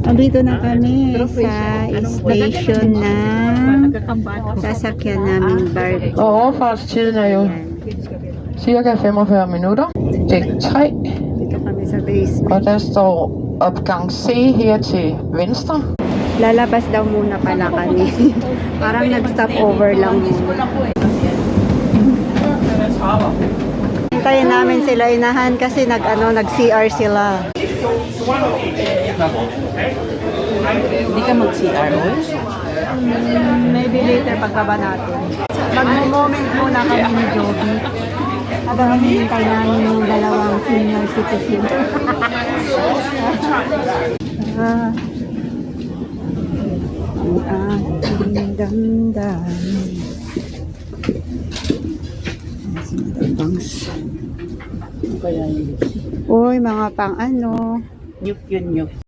Andito na kami sa station ng sasakyan namin barko. Og overfartstiden er jo cirka 45 minutter. Dæk 3, Dito kami sa basement. og der står opgang C her til venstre. Lalabas daw muna pala kami. Parang nag-stop over lang muna. Hintayin namin sila inahan kasi nag-CR sila. Hindi ka mag-CR, Maybe later pagbaba natin. Mag-moment muna kami ni Joby. Habang hinihintay namin yung dalawang senior citizen. Ang ating damdamin. Uy, mga pang ano. Nyuk yun, nyuk.